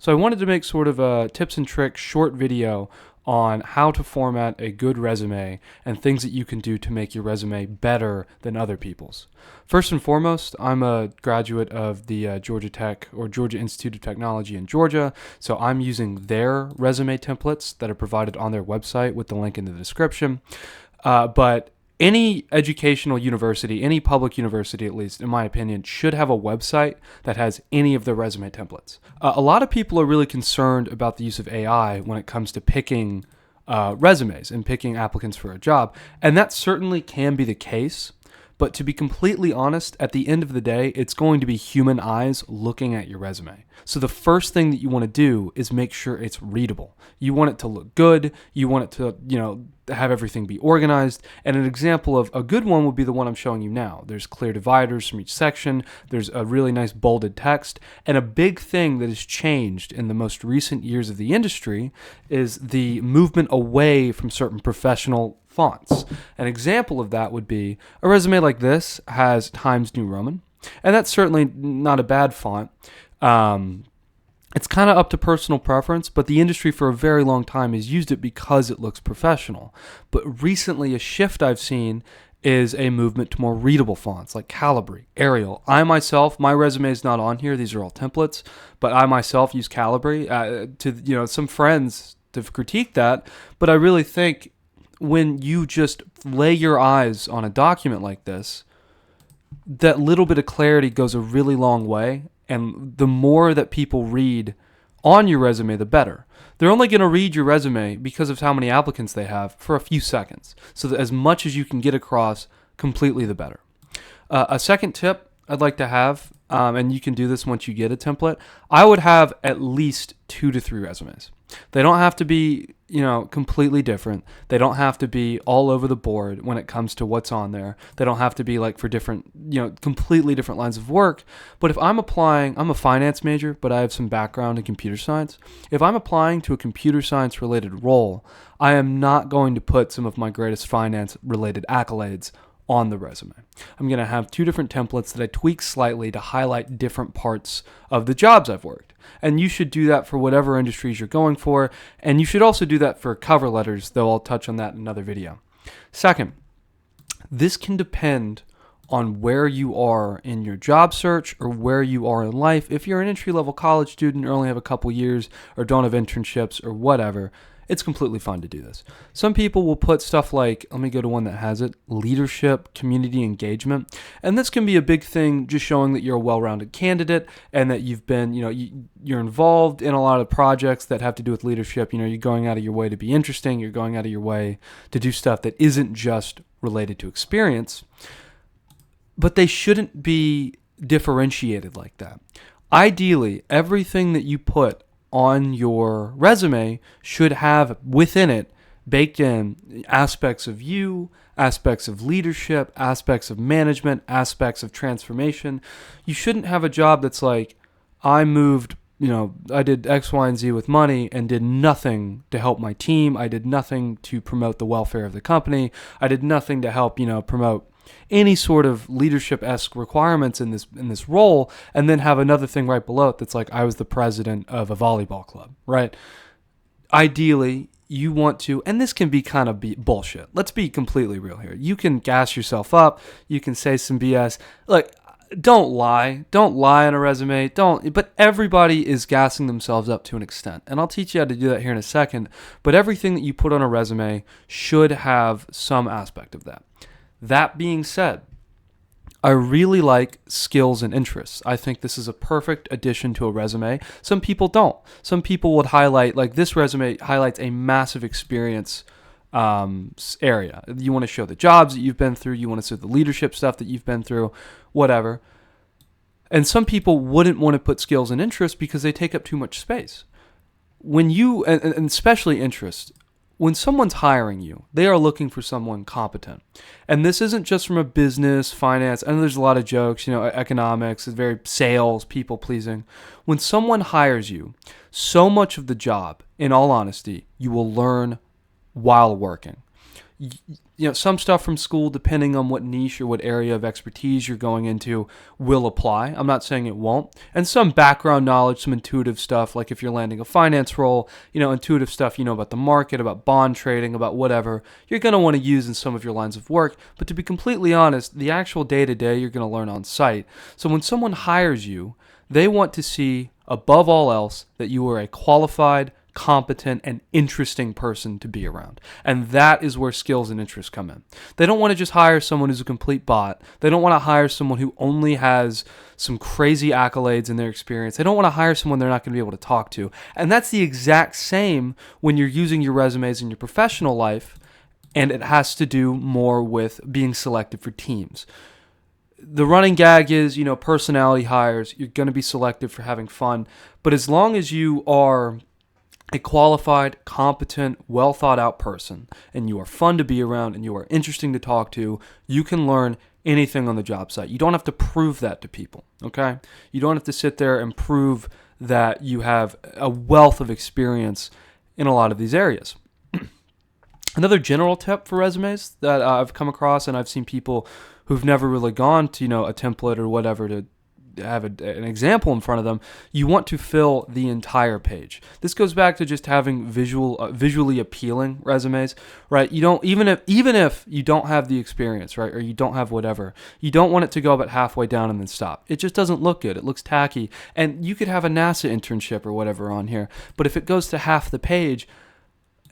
So I wanted to make sort of a tips and tricks short video on how to format a good resume and things that you can do to make your resume better than other people's. First and foremost, I'm a graduate of the Georgia Tech or Georgia Institute of Technology in Georgia, so I'm using their resume templates that are provided on their website with the link in the description. But any educational university, any public university at least, in my opinion, should have a website that has any of their resume templates. A lot of people are really concerned about the use of AI when it comes to picking resumes and picking applicants for a job, and that certainly can be the case. But to be completely honest, at the end of the day, it's going to be human eyes looking at your resume. So the first thing that you want to do is make sure it's readable. You want it to look good. You want it to, have everything be organized. And an example of a good one would be the one I'm showing you now. There's clear dividers from each section. There's a really nice bolded text. And a big thing that has changed in the most recent years of the industry is the movement away from certain professional fonts. An example of that would be a resume like this has Times New Roman, and that's certainly not a bad font. It's kind of up to personal preference, but the industry for a very long time has used it because it looks professional. But recently, a shift I've seen is a movement to more readable fonts like Calibri, Arial. I myself, my resume is not on here; these are all templates. But I myself use Calibri. Some friends to critique that, but I really think when you just lay your eyes on a document like this, that little bit of clarity goes a really long way. And the more that people read on your resume, the better. They're only going to read your resume because of how many applicants they have for a few seconds. So that as much as you can get across, completely the better. A second tip I'd like to have, and you can do this once you get a template, I would have at least 2 to 3 resumes. They don't have to be, completely different. They don't have to be all over the board when it comes to what's on there. They don't have to be like for different, completely different lines of work. But if I'm applying, I'm a finance major, but I have some background in computer science. If I'm applying to a computer science related role, I am not going to put some of my greatest finance related accolades on the resume. I'm going to have 2 different templates that I tweak slightly to highlight different parts of the jobs I've worked. And you should do that for whatever industries you're going for. And you should also do that for cover letters, though I'll touch on that in another video. Second, this can depend on where you are in your job search or where you are in life. If you're an entry-level college student or only have a couple years or don't have internships or whatever, it's completely fine to do this. Some people will put stuff like, let me go to one that has it, leadership, community engagement. And this can be a big thing, just showing that you're a well-rounded candidate and that you've been, you're involved in a lot of projects that have to do with leadership. You're going out of your way to be interesting. You're going out of your way to do stuff that isn't just related to experience. But they shouldn't be differentiated like that. Ideally, everything that you put on your resume should have within it baked in aspects of you, aspects of leadership, aspects of management, aspects of transformation. You shouldn't have a job that's like, I moved, I did X, Y, and Z with money and did nothing to help my team. I did nothing to promote the welfare of the company. I did nothing to help, promote any sort of leadership-esque requirements in this role, and then have another thing right below it that's like, I was the president of a volleyball club, right? Ideally, you want to, and this can be kind of bullshit. Let's be completely real here. You can gas yourself up. You can say some BS. Look, don't lie. Don't lie on a resume. But everybody is gassing themselves up to an extent. And I'll teach you how to do that here in a second. But everything that you put on a resume should have some aspect of that. That being said, I really like skills and interests. I think this is a perfect addition to a resume. Some people don't. Some people would highlight, like this resume highlights a massive experience area. You want to show the jobs that you've been through. You want to show the leadership stuff that you've been through, whatever. And some people wouldn't want to put skills and interests because they take up too much space. When you, and especially interests, when someone's hiring you, they are looking for someone competent. And this isn't just from a business, finance, I know there's a lot of jokes, economics, it's very sales, people pleasing. When someone hires you, so much of the job, in all honesty, you will learn while working. Some stuff from school, depending on what niche or what area of expertise you're going into, will apply. I'm not saying it won't. And some background knowledge, some intuitive stuff, like if you're landing a finance role, intuitive stuff, about the market, about bond trading, about whatever, you're going to want to use in some of your lines of work. But to be completely honest, the actual day-to-day you're going to learn on site. So when someone hires you, they want to see, above all else, that you are a qualified, competent, and interesting person to be around. And that is where skills and interests come in. They don't want to just hire someone who's a complete bot. They don't want to hire someone who only has some crazy accolades in their experience. They don't want to hire someone they're not going to be able to talk to. And that's the exact same when you're using your resumes in your professional life, and it has to do more with being selected for teams. The running gag is, personality hires. You're going to be selected for having fun. But as long as you are a qualified, competent, well thought out person, and you are fun to be around and you are interesting to talk to, you can learn anything on the job site. You don't have to prove that to people, okay? You don't have to sit there and prove that you have a wealth of experience in a lot of these areas. Another general tip for resumes that I've come across, and I've seen people who've never really gone to, a template or whatever to have an example in front of them, you want to fill the entire page. This goes back to just having visually appealing resumes, right? You don't even if you don't have the experience, right, or you don't have whatever, you don't want it to go about halfway down and then stop. It just doesn't look good. It looks tacky. And you could have a NASA internship or whatever on here, but if it goes to half the page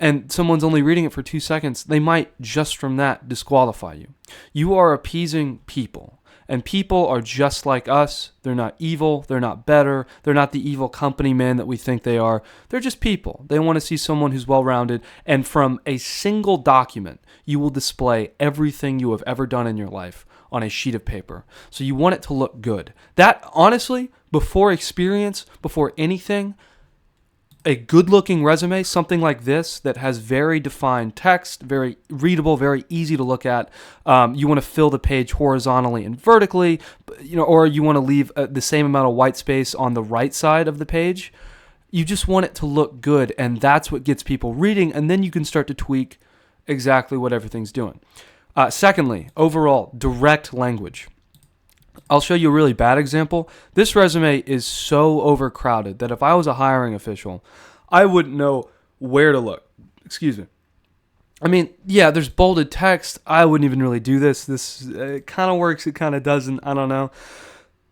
and someone's only reading it for 2 seconds, they might just from that disqualify you. You are appeasing people. And people are just like us. They're not evil. They're not better. They're not the evil company man that we think they are. They're just people. They want to see someone who's well-rounded. And from a single document, you will display everything you have ever done in your life on a sheet of paper. So you want it to look good. That, honestly, before experience, before anything, a good-looking resume, something like this that has very defined text, very readable, very easy to look at. You want to fill the page horizontally and vertically, or you want to leave the same amount of white space on the right side of the page. You just want it to look good, and that's what gets people reading, and then you can start to tweak exactly what everything's doing. Secondly, overall, direct language. I'll show you a really bad example. This resume is so overcrowded that if I was a hiring official, I wouldn't know where to look. Excuse me. I mean, yeah, there's bolded text. I wouldn't even really do this. It kind of works. It kind of doesn't. I don't know.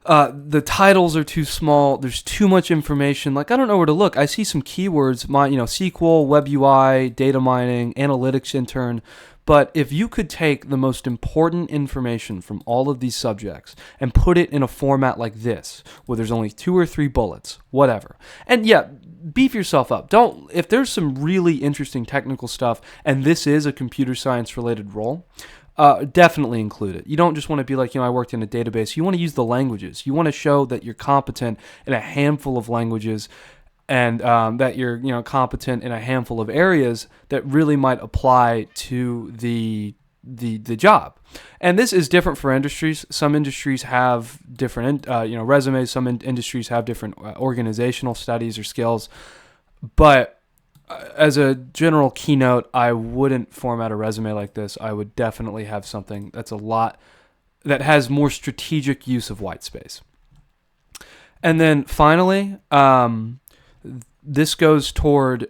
The titles are too small. There's too much information. I don't know where to look. I see some keywords, SQL, web UI, data mining, analytics intern. But if you could take the most important information from all of these subjects and put it in a format like this, where there's only 2 or 3 bullets, whatever. And yeah, beef yourself up. If there's some really interesting technical stuff, and this is a computer science related role, definitely include it. You don't just want to be like, I worked in a database. You want to use the languages. You want to show that you're competent in a handful of languages, and that you're competent in a handful of areas that really might apply to the job. And this is different for industries. Some industries have different resumes. Some industries have different organizational studies or skills. But as a general keynote, I wouldn't format a resume like this. I would definitely have something that has more strategic use of white space. And then finally, this goes toward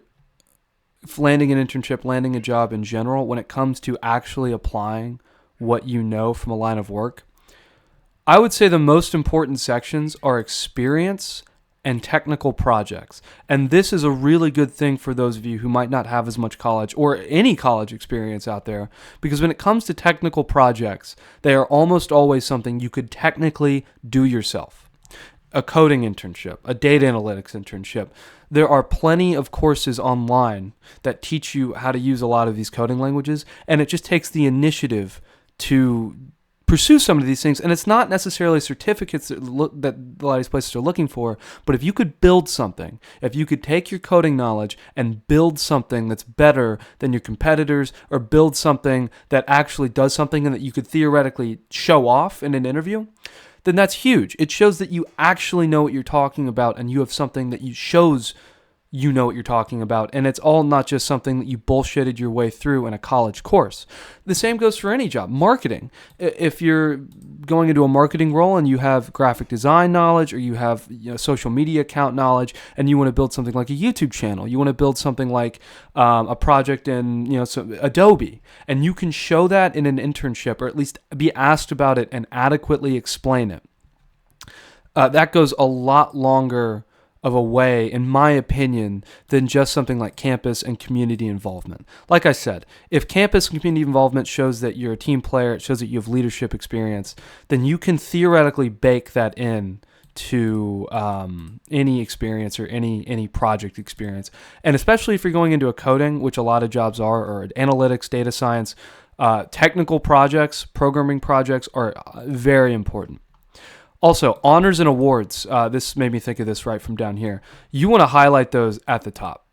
landing an internship, landing a job in general. When it comes to actually applying what you know from a line of work, I would say the most important sections are experience and technical projects. And this is a really good thing for those of you who might not have as much college or any college experience out there, because when it comes to technical projects, they are almost always something you could technically do yourself. A coding internship, a data analytics internship. There are plenty of courses online that teach you how to use a lot of these coding languages, and it just takes the initiative to pursue some of these things. And it's not necessarily certificates that a lot of these places are looking for, but if you could build something, if you could take your coding knowledge and build something that's better than your competitors, or build something that actually does something and that you could theoretically show off in an interview, then that's huge. It shows that you actually know what you're talking about, and you have something that shows you know what you're talking about, and it's all not just something that you bullshitted your way through in a college course. The same goes for any job. Marketing. If you're going into a marketing role and you have graphic design knowledge, or you have social media account knowledge, and you want to build something like a YouTube channel, you want to build something like a project in Adobe, and you can show that in an internship, or at least be asked about it and adequately explain it. That goes a lot longer of a way, in my opinion, than just something like campus and community involvement. Like I said, if campus and community involvement shows that you're a team player, it shows that you have leadership experience, then you can theoretically bake that in to any experience or any project experience. And especially if you're going into a coding, which a lot of jobs are, or analytics, data science, technical projects, programming projects are very important. Also, honors and awards. This made me think of this right from down here. You want to highlight those at the top.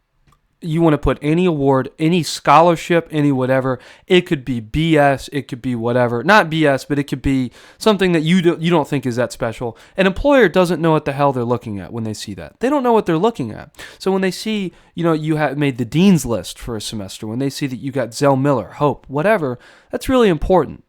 You want to put any award, any scholarship, any whatever. It could be BS. It could be whatever. Not BS, but it could be something that you don't think is that special. An employer doesn't know what the hell they're looking at when they see that. They don't know what they're looking at. So when they see, you have made the dean's list for a semester, when they see that you got Zell Miller, Hope, whatever, that's really important.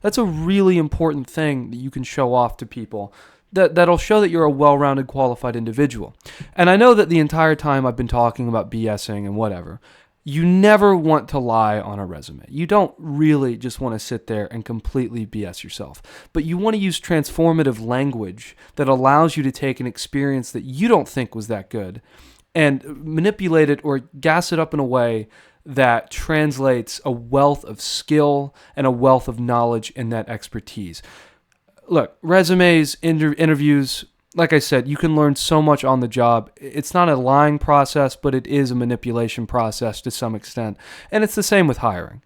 That's a really important thing that you can show off to people. That'll show that you're a well-rounded, qualified individual. And I know that the entire time I've been talking about BSing and whatever, you never want to lie on a resume. You don't really just want to sit there and completely BS yourself. But you want to use transformative language that allows you to take an experience that you don't think was that good and manipulate it or gas it up in a way that translates a wealth of skill and a wealth of knowledge in that expertise. Look, resumes, interviews, like I said, you can learn so much on the job. It's not a lying process, but it is a manipulation process to some extent. And it's the same with hiring.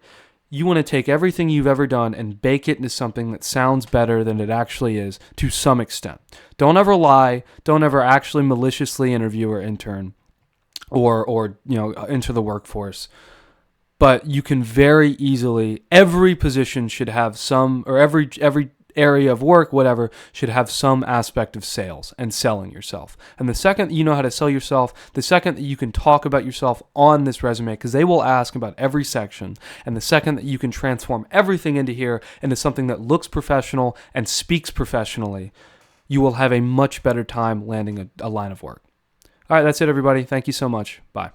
You want to take everything you've ever done and bake it into something that sounds better than it actually is to some extent. Don't ever lie. Don't ever actually maliciously interview or intern or enter the workforce. But you can very easily, every position should have some, or every area of work, whatever, should have some aspect of sales and selling yourself. And the second that you know how to sell yourself, the second that you can talk about yourself on this resume, because they will ask about every section, and the second that you can transform everything into here into something that looks professional and speaks professionally, you will have a much better time landing a line of work. All right, that's it, everybody. Thank you so much. Bye.